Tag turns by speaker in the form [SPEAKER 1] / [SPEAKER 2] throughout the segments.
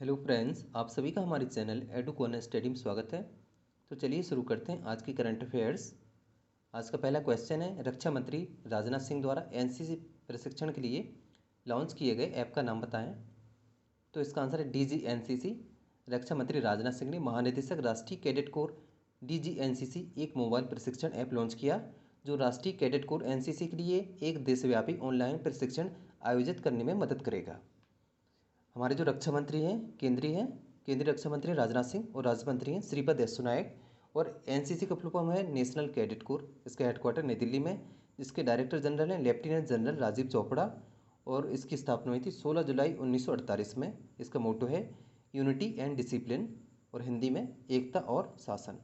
[SPEAKER 1] Hello friends, आप सभी का हमारे चैनल एडू कॉर्नर स्टडी में स्वागत है। तो चलिए शुरू करते हैं आज की करंट अफेयर्स। आज का पहला क्वेश्चन है, रक्षा मंत्री राजनाथ सिंह द्वारा एनसीसी प्रशिक्षण के लिए लॉन्च किए गए ऐप का नाम बताएं। तो इसका आंसर है DGNCC। रक्षा मंत्री राजनाथ सिंह ने महानिदेशक राष्ट्रीय कैडेट कोर DGNCC एक मोबाइल प्रशिक्षण ऐप लॉन्च किया जो राष्ट्रीय कैडेट कोर NCC के लिए एक देशव्यापी ऑनलाइन प्रशिक्षण आयोजित करने में मदद करेगा। हमारे जो रक्षा मंत्री हैं केंद्रीय रक्षा मंत्री राजनाथ सिंह और राज्य मंत्री हैं श्रीपद येस्सो नायक। और एनसीसी का फुल फॉर्म है नेशनल कैडेट कोर। इसका हेडक्वार्टर नई दिल्ली में, इसके डायरेक्टर जनरल हैं लेफ्टिनेंट जनरल राजीव चोपड़ा और इसकी स्थापना हुई थी 16 जुलाई 1948 में। इसका मोटो है यूनिटी एंड डिसिप्लिन और हिंदी में एकता और शासन।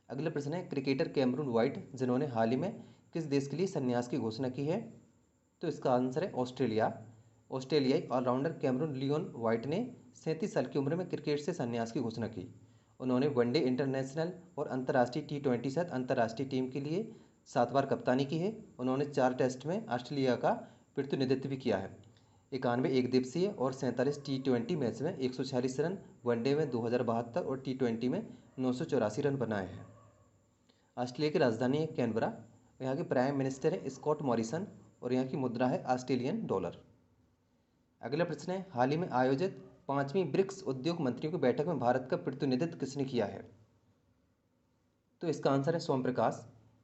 [SPEAKER 1] अगला प्रश्न है, क्रिकेटर कैमरून वाइट जिन्होंने हाल ही में किस देश के लिए संन्यास की घोषणा की है। तो इसका आंसर है ऑस्ट्रेलिया। ऑस्ट्रेलियाई ऑलराउंडर कैमरून लियोन वाइट ने 37 साल की उम्र में क्रिकेट से संन्यास की घोषणा की। उन्होंने वनडे इंटरनेशनल और अंतर्राष्ट्रीय T20 सहित अंतर्राष्ट्रीय टीम के लिए 7 बार कप्तानी की है। उन्होंने 4 टेस्ट में ऑस्ट्रेलिया का प्रतिनिधित्व भी किया है। 91 एक दिवसीय और 47 T20 मैच में 146 रन, वनडे में 2072 और T20 में 984 रन बनाए हैं। ऑस्ट्रेलिया की राजधानी है कैनबरा। यहाँ के प्राइम मिनिस्टर है स्कॉट मॉरिसन और यहाँ की मुद्रा है ऑस्ट्रेलियन डॉलर। अगला प्रश्न है, हाल ही में आयोजित 5वीं ब्रिक्स उद्योग मंत्रियों की बैठक में भारत का प्रतिनिधित्व किसने किया है। तो इसका आंसर है सोम प्रकाश।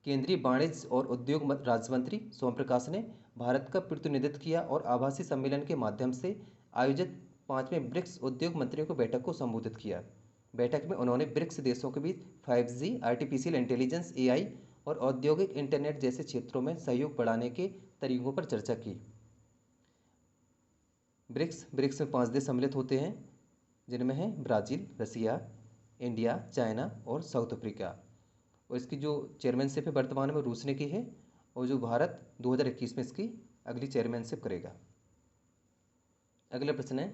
[SPEAKER 1] केंद्रीय वाणिज्य और उद्योग राज्य मंत्री सोम प्रकाश ने भारत का प्रतिनिधित्व किया और आभासी सम्मेलन के माध्यम से आयोजित 5वें ब्रिक्स उद्योग मंत्रियों की बैठक को संबोधित किया। बैठक में उन्होंने ब्रिक्स देशों के बीच 5G, आर्टिफिशियल इंटेलिजेंस AI और औद्योगिक इंटरनेट जैसे क्षेत्रों में सहयोग बढ़ाने के तरीकों पर चर्चा की। ब्रिक्स में 5 देश सम्मिलित होते हैं जिनमें है ब्राज़ील, रसिया, इंडिया, चाइना और साउथ अफ्रीका। और इसकी जो चेयरमैनशिप है वर्तमान में रूस ने की है और जो भारत 2021 में इसकी अगली चेयरमैनशिप करेगा। अगला प्रश्न है,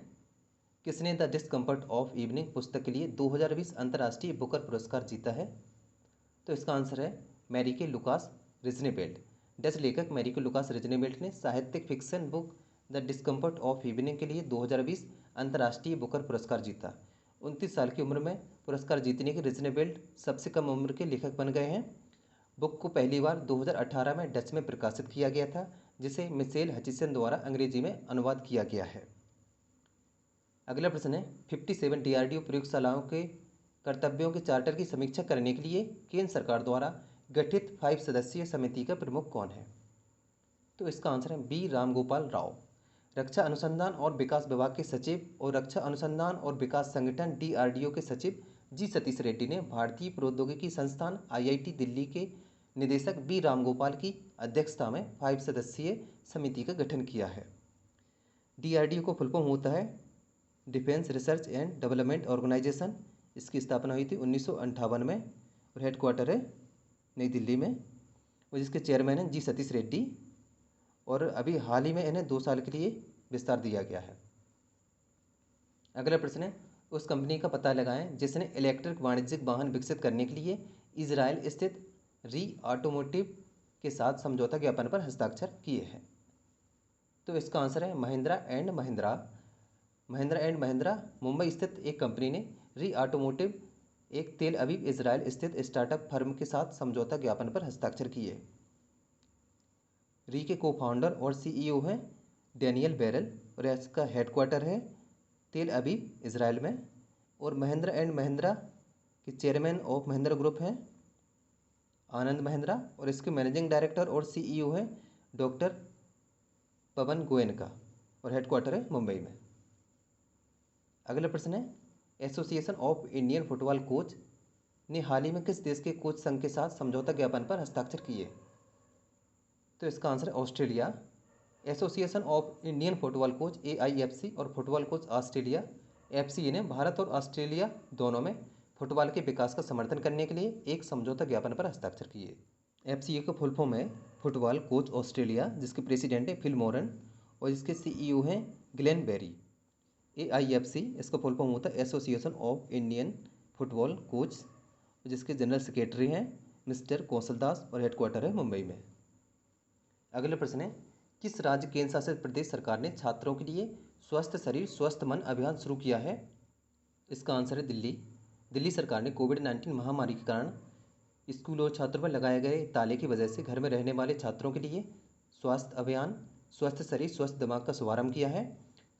[SPEAKER 1] किसने द डिस्कम्फर्ट ऑफ इवनिंग पुस्तक के लिए 2020 अंतर्राष्ट्रीय बुकर पुरस्कार जीता है। तो इसका आंसर है मैरिके लुकास रिजनेबेल्ट। डच लेखक मैरिके लुकास रिजनेबेल्ट ने साहित्यिक fiction book the discomfort of evening के लिए 2020 अंतर्राष्ट्रीय बुकर पुरस्कार जीता। 29 साल की उम्र में पुरस्कार जीतने के रिजनेबेल्ट सबसे कम उम्र के लेखक बन गए हैं। बुक को पहली बार 2018 में डच में प्रकाशित किया गया था जिसे मिशेल हचिसन द्वारा अंग्रेजी में अनुवाद किया गया है। अगला प्रश्न है, 57 DRDO प्रयोगशालाओं के कर्तव्यों के चार्टर की समीक्षा करने के लिए केंद्र सरकार द्वारा गठित 5 सदस्यीय समिति का प्रमुख कौन है। तो इसका आंसर है B रामगोपाल राव। रक्षा अनुसंधान और विकास विभाग के सचिव और रक्षा अनुसंधान और विकास संगठन DRDO के सचिव G सतीश रेड्डी ने भारतीय प्रौद्योगिकी संस्थान IIT दिल्ली के निदेशक B रामगोपाल की अध्यक्षता में 5 सदस्यीय समिति का गठन किया है। DRDO को फुल फॉर्म होता है defence research and development organisation. इसकी स्थापना हुई थी 1958 में और हेडक्वार्टर है नई दिल्ली में और जिसके चेयरमैन हैं G सतीश रेड्डी। और अभी हाल ही में इन्हें 2 साल के लिए विस्तार दिया गया है। अगला प्रश्न है, उस कंपनी का पता लगाएं जिसने इलेक्ट्रिक वाणिज्यिक वाहन विकसित करने के लिए इजराइल स्थित री ऑटोमोटिव के साथ समझौता ज्ञापन पर हस्ताक्षर किए हैं। तो इसका आंसर है महिंद्रा एंड महिंद्रा। महिंद्रा एंड महिंद्रा मुंबई स्थित एक कंपनी ने री ऑटोमोटिव एक तेल अवीव इजराइल स्थित स्टार्टअप फर्म के साथ समझौता ज्ञापन पर हस्ताक्षर किए। री के को फाउंडर और CEO हैं डैनियल बैरल और इसका हेडक्वार्टर है तेल अवीव इजराइल में। और महिंद्रा एंड महिंद्रा के चेयरमैन ऑफ महिंद्रा ग्रुप हैं आनंद महिंद्रा और इसके मैनेजिंग डायरेक्टर और CEO हैं डॉक्टर पवन गोयनका और हेडक्वार्टर है मुंबई में। अगला प्रश्न है, association of Indian football coach ने हाल ही में किस देश के कोच संघ के साथ समझौता ज्ञापन पर हस्ताक्षर किए। तो इसका आंसर है Australia. Association of Indian football coach AIFC और फुटबॉल कोच ऑस्ट्रेलिया FCA ने भारत और ऑस्ट्रेलिया दोनों में फुटबॉल के विकास का समर्थन करने के लिए एक समझौता ज्ञापन पर हस्ताक्षर किए। FCA का फुल फॉर्म है फुटबॉल कोच ऑस्ट्रेलिया, जिसके प्रेसिडेंट हैं फिल मॉरन और जिसके CEO हैं ग्लेन बेरी। AIFC इसका फुल फॉर्म होता है association of Indian football coach, जिसके जनरल सेक्रेटरी हैं मिस्टर कौशल दास और हेडक्वार्टर है मुंबई में। अगला प्रश्न है, किस राज्य केंद्र शासित प्रदेश सरकार ने छात्रों के लिए स्वस्थ शरीर स्वस्थ मन अभियान शुरू किया है? इसका आंसर है दिल्ली। दिल्ली सरकार ने कोविड-19 महामारी के कारण स्कूल और छात्रों पर लगाए गए ताले की वजह से घर में रहने वाले छात्रों के लिए स्वास्थ्य अभियान स्वस्थ शरीर स्वस्थ दिमाग का शुभारंभ किया है।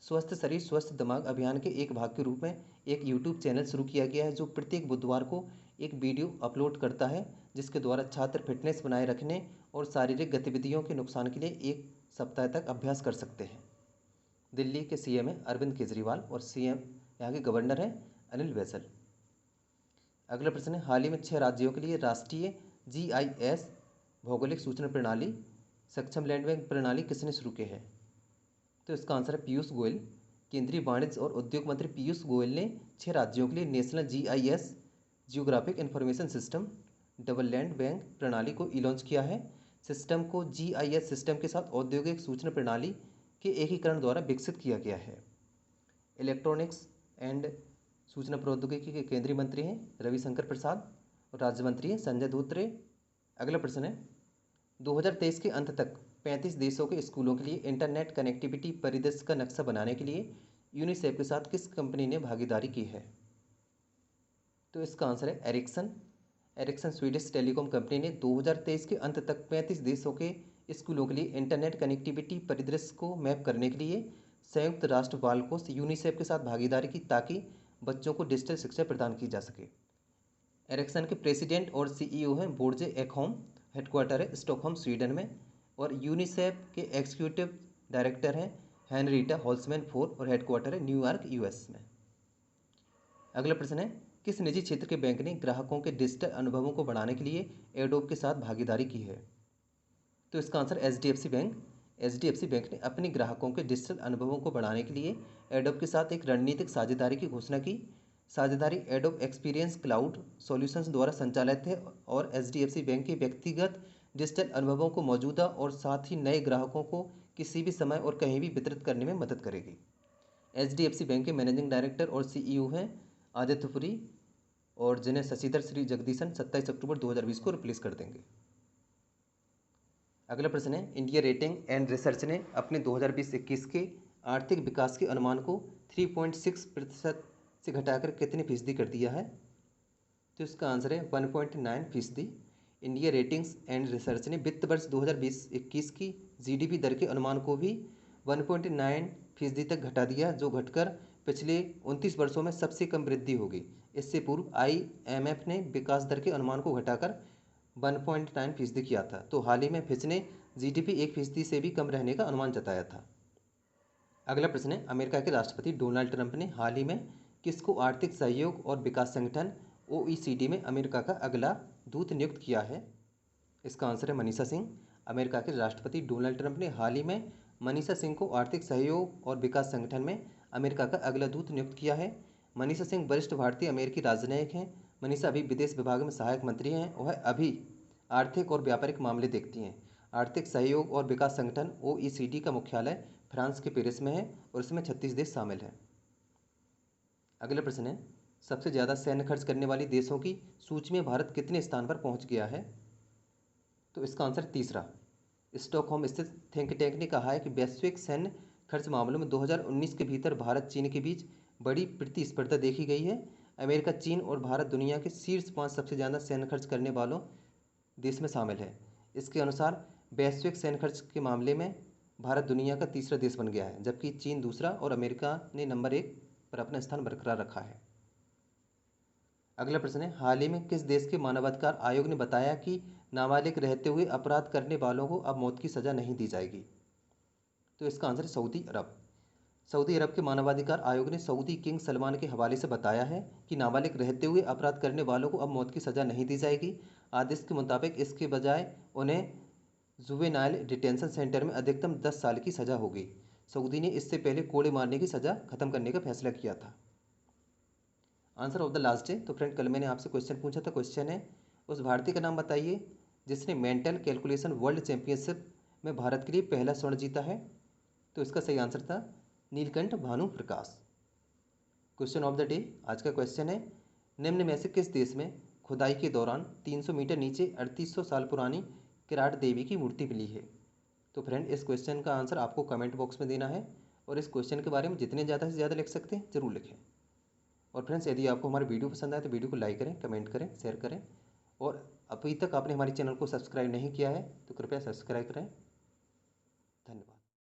[SPEAKER 1] स्वस्थ शरीर स्वस्थ दिमाग अभियान के एक भाग के रूप में एक यूट्यूब चैनल शुरू किया गया है जो प्रत्येक बुधवार को एक वीडियो अपलोड करता है, जिसके द्वारा छात्र फिटनेस बनाए रखने और शारीरिक गतिविधियों के नुकसान के लिए एक सप्ताह तक अभ्यास कर सकते हैं। दिल्ली के सीएम हैं अरविंद केजरीवाल और सीएम यहाँ के गवर्नर हैं अनिल बैजल। अगला प्रश्न है, हाल ही में 6 राज्यों के लिए राष्ट्रीय GIS भौगोलिक सूचना प्रणाली सक्षम लैंड बैंक प्रणाली किसने शुरू की है? तो इसका आंसर है पीयूष गोयल। केंद्रीय वाणिज्य और उद्योग मंत्री पीयूष गोयल ने 6 राज्यों के लिए national GIS geographic information system double land bank प्रणाली को लॉन्च किया है। सिस्टम को GIS सिस्टम के साथ औद्योगिक सूचना प्रणाली के एकीकरण द्वारा विकसित किया गया है। इलेक्ट्रॉनिक्स एंड सूचना प्रौद्योगिकी के केंद्रीय मंत्री हैं रविशंकर प्रसाद और राज्य मंत्री हैं संजय धोत्रे। अगला प्रश्न है, 2023 के अंत तक 35 देशों के स्कूलों के लिए इंटरनेट कनेक्टिविटी परिदृश्य का नक्शा बनाने के लिए यूनिसेफ के साथ किस कंपनी ने भागीदारी की है? तो इसका आंसर है Ericsson. Ericsson Swedish telecom company ने 2023 के अंत तक 35 देशों के स्कूलों के लिए इंटरनेट कनेक्टिविटी परिदृश्य को मैप करने के लिए संयुक्त राष्ट्र बाल कोष यूनिसेफ के साथ भागीदारी की, ताकि बच्चों को डिजिटल शिक्षा प्रदान की जा सके। एरिक्सन के प्रेसिडेंट और CEO हैं बोर्जे एकहोम, हेडक्वार्टर है स्टॉकहोम स्वीडन में, और यूनिसेफ के एग्जीक्यूटिव डायरेक्टर हैं हेनरीटा हॉल्समैन फोर और हेडक्वार्टर है न्यूयॉर्क US में। अगला प्रश्न है, किस निजी क्षेत्र के बैंक ने ग्राहकों के डिजिटल अनुभवों को बढ़ाने के लिए एडोब के साथ भागीदारी की है? तो इसका answer HDFC bank. HDFC bank ने अपने ग्राहकों के डिजिटल अनुभवों को बढ़ाने के लिए एडोब के साथ एक रणनीतिक साझेदारी की घोषणा की। साझेदारी एडोब एक्सपीरियंस क्लाउड सॉल्यूशंस द्वारा संचालित है और HDFC बैंक के व्यक्तिगत डिजिटल अनुभवों को मौजूदा और साथ ही नए ग्राहकों को किसी भी समय और कहीं भी वितरित करने में मदद करेगी। HDFC बैंक के मैनेजिंग डायरेक्टर और CEO हैं आदित्य पुरी, और जिन्हें शशिधर श्री जगदीशन 27 अक्टूबर 2020 को रिप्लेस कर देंगे। अगला प्रश्न है, इंडिया रेटिंग एंड रिसर्च ने अपने 2020-21 के आर्थिक विकास के अनुमान को 3.6% से घटाकर कितने फीसदी कर दिया है? तो इसका आंसर है 1.9%। इंडिया रेटिंग्स एंड रिसर्च ने वित्त वर्ष 2020-21 की GDP दर के अनुमान को भी 1.9% तक घटा दिया, जो घटकर पिछले 29 वर्षों में सबसे कम वृद्धि होगी। इससे पूर्व IMF ने विकास दर के अनुमान को घटाकर 1.9% किया था, तो हाल ही में फिच ने GDP 1% से भी कम रहने का अनुमान जताया था। अगला प्रश्न है, अमेरिका के राष्ट्रपति डोनाल्ड ट्रंप ने हाल ही में किसको आर्थिक सहयोग और विकास संगठन OECD में अमेरिका का अगला दूत नियुक्त किया है? इसका आंसर है मनीषा सिंह। अमेरिका के राष्ट्रपति डोनाल्ड ट्रंप ने हाल ही में मनीषा सिंह को आर्थिक सहयोग और विकास संगठन में अमेरिका का अगला दूत नियुक्त किया है। मनीषा सिंह वरिष्ठ भारतीय अमेरिकी राजनयिक हैं। मनीषा अभी विदेश विभाग में सहायक मंत्री हैं। वह अभी आर्थिक और व्यापारिक मामले देखती हैं। आर्थिक सहयोग और विकास संगठन OECD का मुख्यालय फ्रांस के पेरिस में है और इसमें 36 देश शामिल हैं। अगला प्रश्न है, सबसे ज़्यादा सैन्य खर्च करने वाले देशों की सूची में भारत कितने स्थान पर पहुंच गया है? तो इसका आंसर तीसरा। स्टॉकहोम स्थित थिंक टैंक ने कहा है कि वैश्विक सैन्य खर्च मामलों में 2019 के भीतर भारत चीन के बीच बड़ी प्रतिस्पर्धा देखी गई है। अमेरिका, चीन और भारत दुनिया के शीर्ष 5 सबसे ज़्यादा सैन्य खर्च करने वालों देश में शामिल है। इसके अनुसार वैश्विक सैन्य खर्च के मामले में भारत दुनिया का तीसरा देश बन गया है, जबकि चीन दूसरा और अमेरिका ने नंबर 1 पर अपना स्थान बरकरार रखा है। अगला प्रश्न है, हाल ही में किस देश के मानवाधिकार आयोग ने बताया कि नाबालिग रहते हुए अपराध करने वालों को अब मौत की सज़ा नहीं दी जाएगी? तो इसका आंसर है सऊदी अरब। सऊदी अरब के मानवाधिकार आयोग ने सऊदी किंग सलमान के हवाले से बताया है कि नाबालिग रहते हुए अपराध करने वालों को अब मौत की सज़ा नहीं दी जाएगी। आदेश के मुताबिक इसके बजाय उन्हें जुवेनाइल डिटेंशन सेंटर में अधिकतम 10 साल की सज़ा होगी। सऊदी ने इससे पहले कोड़े मारने की सज़ा खत्म करने का फैसला किया था। आंसर ऑफ द लास्ट है। तो फ्रेंड, कल मैंने आपसे क्वेश्चन पूछा था। क्वेश्चन है, उस भारतीय का नाम बताइए जिसने मेंटल कैलकुलेशन वर्ल्ड चैंपियनशिप में भारत के लिए पहला स्वर्ण जीता है। तो इसका सही आंसर था नीलकंठ भानु प्रकाश। क्वेश्चन ऑफ द डे आज का क्वेश्चन है, निम्न में से किस देश में खुदाई के दौरान 300 मीटर नीचे 3800 साल पुरानी किराट देवी की मूर्ति मिली है? तो फ्रेंड, इस क्वेश्चन का आंसर आपको कमेंट बॉक्स में देना है और इस क्वेश्चन के बारे में जितने ज़्यादा से ज़्यादा लिख सकते हैं ज़रूर लिखें। और फ्रेंड्स, यदि आपको हमारी वीडियो पसंद आए तो वीडियो को लाइक करें, कमेंट करें, शेयर करें। और अभी तक आपने हमारे चैनल को सब्सक्राइब नहीं किया है तो कृपया सब्सक्राइब करें। धन्यवाद।